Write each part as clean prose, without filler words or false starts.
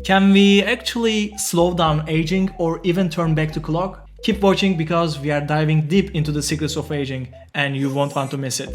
Can we actually slow down aging or even turn back the clock? Keep watching because we are diving deep into the secrets of aging and you won't want to miss it.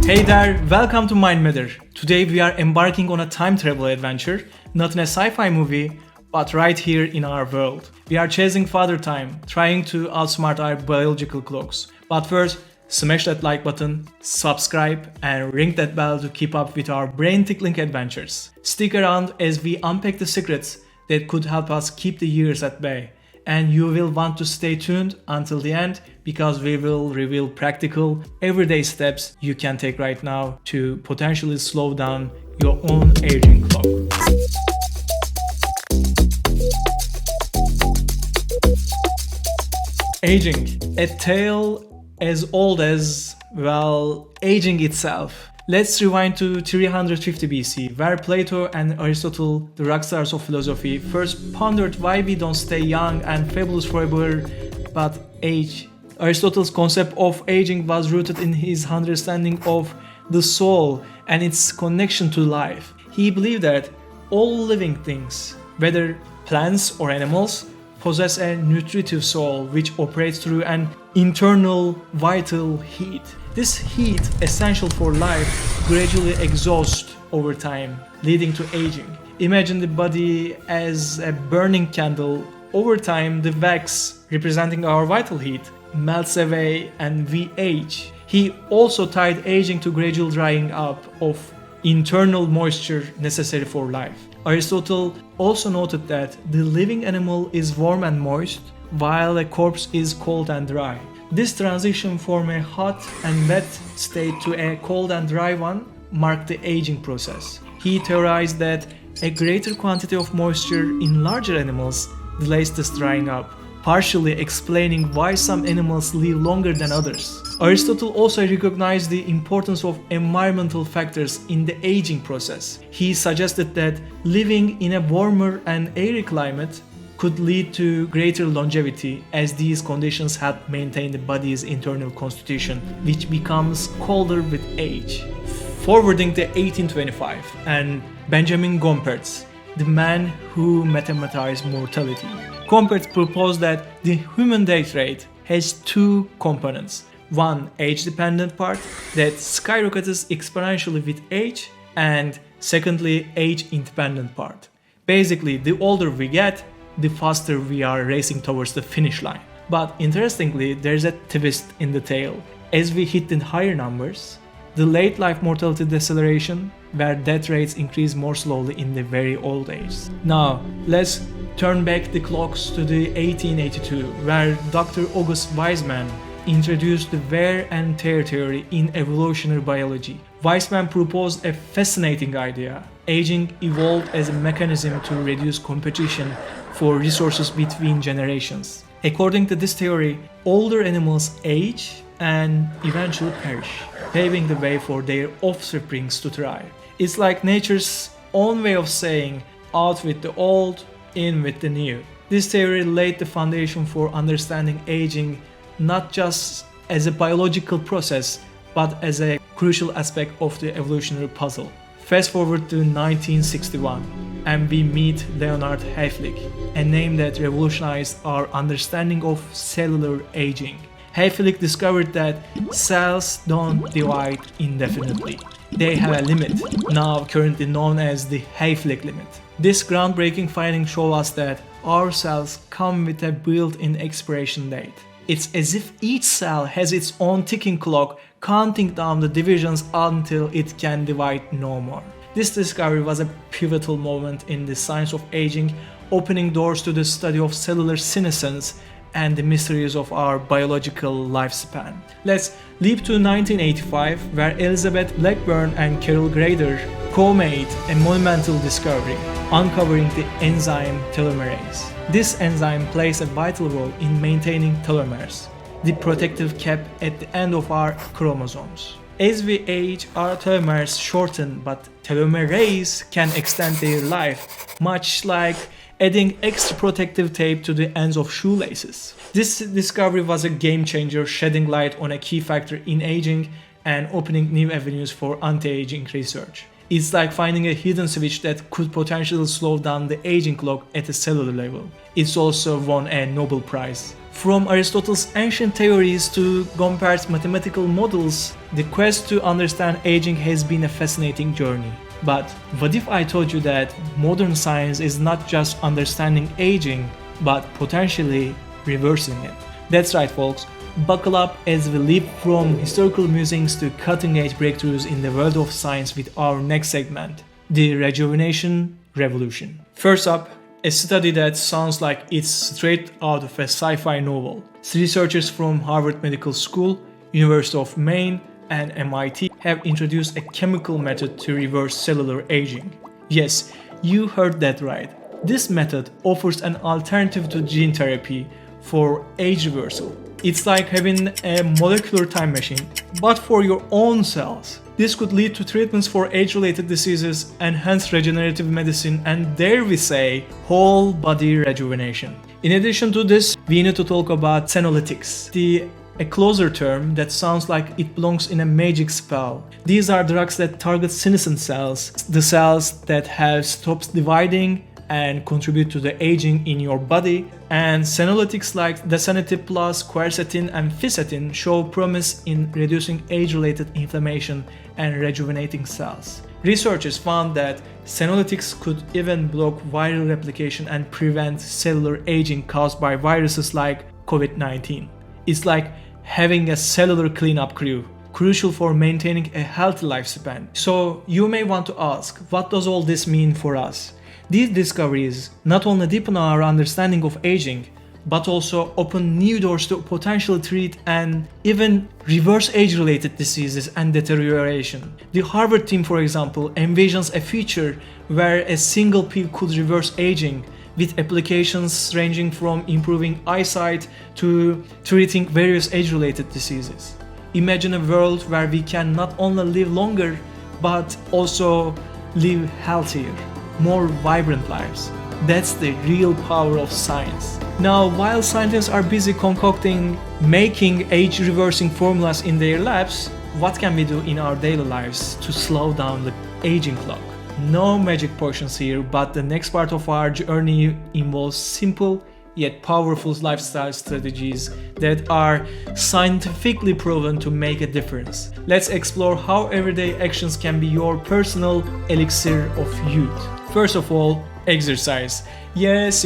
Hey there, welcome to Mind Matter. Today we are embarking on a time travel adventure, not in a sci-fi movie, but right here in our world. We are chasing Father Time, trying to outsmart our biological clocks. But first, smash that like button, subscribe, and ring that bell to keep up with our brain-tickling adventures. Stick around as we unpack the secrets that could help us keep the years at bay. And you will want to stay tuned until the end because we will reveal practical, everyday steps you can take right now to potentially slow down your own aging clock. Aging, a tale as old as, well, aging itself. Let's rewind to 350 BC, where Plato and Aristotle, the rock stars of philosophy, first pondered why we don't stay young and fabulous forever, but age. Aristotle's concept of aging was rooted in his understanding of the soul and its connection to life. He believed that all living things, whether plants or animals, possess a nutritive soul which operates through an internal vital heat. This heat, essential for life, gradually exhausts over time, leading to aging. Imagine the body as a burning candle. Over time, the wax, representing our vital heat, melts away and we age. He also tied aging to gradual drying up of internal moisture necessary for life. Aristotle also noted that the living animal is warm and moist, while a corpse is cold and dry. This transition from a hot and wet state to a cold and dry one marked the aging process. He theorized that a greater quantity of moisture in larger animals delays this drying up, partially explaining why some animals live longer than others. Aristotle also recognized the importance of environmental factors in the aging process. He suggested that living in a warmer and airy climate could lead to greater longevity as these conditions help maintain the body's internal constitution, which becomes colder with age. Forwarding to 1825 and Benjamin Gompertz, the man who mathematized mortality. Gompertz proposed that the human death rate has two components. One age-dependent part that skyrockets exponentially with age, and secondly, age-independent part. Basically, the older we get, the faster we are racing towards the finish line. But interestingly, there's a twist in the tale. As we hit the higher numbers, the late life mortality deceleration, where death rates increase more slowly in the very old age. Now, let's turn back the clocks to the 1882, where Dr. August Weismann introduced the wear and tear theory in evolutionary biology. Weismann proposed a fascinating idea. Aging evolved as a mechanism to reduce competition for resources between generations. According to this theory, older animals age and eventually perish, paving the way for their offsprings to thrive. It's like nature's own way of saying, out with the old, in with the new. This theory laid the foundation for understanding aging not just as a biological process, but as a crucial aspect of the evolutionary puzzle. Fast forward to 1961, and we meet Leonard Hayflick, a name that revolutionized our understanding of cellular aging. Hayflick discovered that cells don't divide indefinitely. They have a limit, now currently known as the Hayflick limit. This groundbreaking finding shows us that our cells come with a built-in expiration date. It's as if each cell has its own ticking clock counting down the divisions until it can divide no more. This discovery was a pivotal moment in the science of aging, opening doors to the study of cellular senescence and the mysteries of our biological lifespan. Let's leap to 1985, where Elizabeth Blackburn and Carol Grader co-made a monumental discovery, uncovering the enzyme telomerase. This enzyme plays a vital role in maintaining telomeres, the protective cap at the end of our chromosomes. As we age, our telomeres shorten, but telomerase can extend their life, much like adding extra protective tape to the ends of shoelaces. This discovery was a game changer, shedding light on a key factor in aging and opening new avenues for anti-aging research. It's like finding a hidden switch that could potentially slow down the aging clock at a cellular level. It's also won a Nobel Prize. From Aristotle's ancient theories to Gompert's mathematical models, the quest to understand aging has been a fascinating journey. But what if I told you that modern science is not just understanding aging, but potentially reversing it? That's right, folks. Buckle up as we leap from historical musings to cutting-edge breakthroughs in the world of science with our next segment, the rejuvenation revolution. First up, a study that sounds like it's straight out of a sci-fi novel. Researchers from Harvard Medical School, University of Maine, and MIT have introduced a chemical method to reverse cellular aging. Yes, you heard that right. This method offers an alternative to gene therapy for age reversal. It's like having a molecular time machine, but for your own cells. This could lead to treatments for age-related diseases, enhanced regenerative medicine, and dare we say, whole body rejuvenation. In addition to this, we need to talk about senolytics, a closer term that sounds like it belongs in a magic spell. These are drugs that target senescent cells, the cells that have stopped dividing and contribute to the aging in your body, and senolytics like dasatinib plus, quercetin, and fisetin show promise in reducing age-related inflammation and rejuvenating cells. Researchers found that senolytics could even block viral replication and prevent cellular aging caused by viruses like COVID-19. It's like having a cellular cleanup crew, crucial for maintaining a healthy lifespan. So you may want to ask, what does all this mean for us? These discoveries not only deepen our understanding of aging, but also open new doors to potentially treat and even reverse age-related diseases and deterioration. The Harvard team, for example, envisions a future where a single pill could reverse aging, with applications ranging from improving eyesight to treating various age-related diseases. Imagine a world where we can not only live longer, but also live healthier, more vibrant lives. That's the real power of science. Now, while scientists are busy concocting, making age-reversing formulas in their labs, what can we do in our daily lives to slow down the aging clock? No magic potions here, but the next part of our journey involves simple yet powerful lifestyle strategies that are scientifically proven to make a difference. Let's explore how everyday actions can be your personal elixir of youth. First of all, exercise. Yes,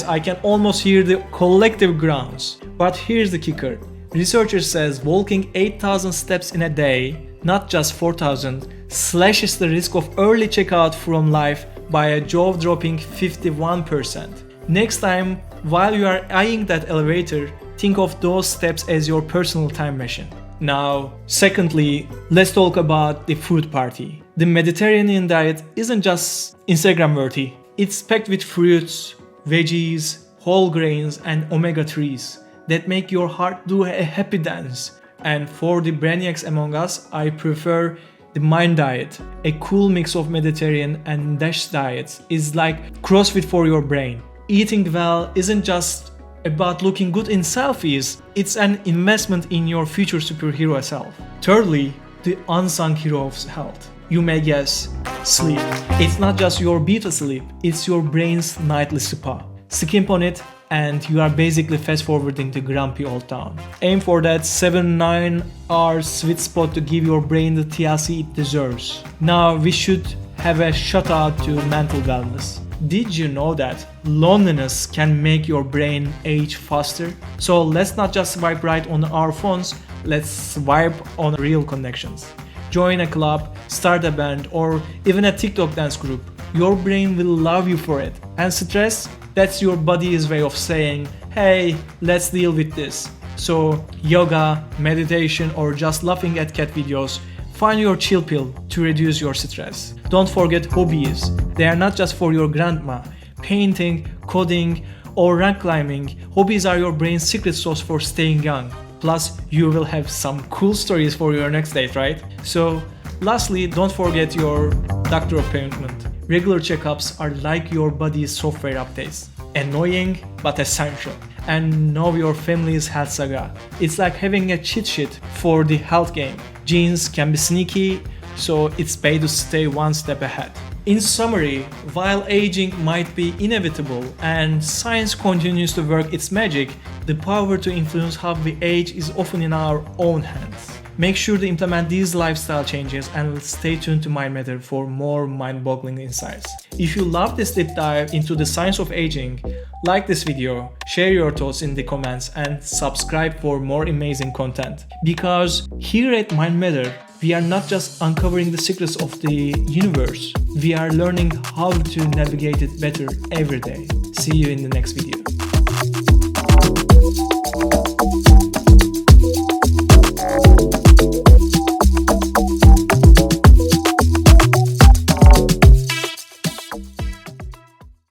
I can almost hear the collective groans. But here's the kicker. Researchers says walking 8,000 steps in a day, not just 4,000, slashes the risk of early checkout from life by a jaw-dropping 51%. Next time, while you are eyeing that elevator, think of those steps as your personal time machine. Now, secondly, let's talk about the food party. The Mediterranean diet isn't just Instagram worthy. It's packed with fruits, veggies, whole grains, and omega-3s that make your heart do a happy dance. And for the brainiacs among us, I prefer the Mind diet. A cool mix of Mediterranean and Dash diets is like CrossFit for your brain. Eating well isn't just about looking good in selfies, it's an investment in your future superhero self. Thirdly, the unsung hero of health. You may guess, sleep. It's not just your beta sleep, it's your brain's nightly spa. Skimp on it and you are basically fast forwarding the grumpy old town. Aim for that 7-9 hour sweet spot to give your brain the TLC it deserves. Now we should have a shout out to mental wellness. Did you know that loneliness can make your brain age faster? So let's not just swipe right on our phones, let's swipe on real connections. Join a club, start a band, or even a TikTok dance group. Your brain will love you for it. And stress? That's your body's way of saying, hey, let's deal with this. So yoga, meditation, or just laughing at cat videos, find your chill pill to reduce your stress. Don't forget hobbies. They are not just for your grandma. Painting, coding, or rock climbing, hobbies are your brain's secret sauce for staying young. Plus, you will have some cool stories for your next date, right? So, lastly, don't forget your doctor appointment. Regular checkups are like your body's software updates. Annoying, but essential. And know your family's health saga. It's like having a cheat sheet for the health game. Genes can be sneaky, so it's better to stay one step ahead. In summary, while aging might be inevitable and science continues to work its magic, the power to influence how we age is often in our own hands. Make sure to implement these lifestyle changes and stay tuned to Mind Matter for more mind-boggling insights. If you love this deep dive into the science of aging, like this video, share your thoughts in the comments, and subscribe for more amazing content. Because here at Mind Matter, we are not just uncovering the secrets of the universe, we are learning how to navigate it better every day. See you in the next video.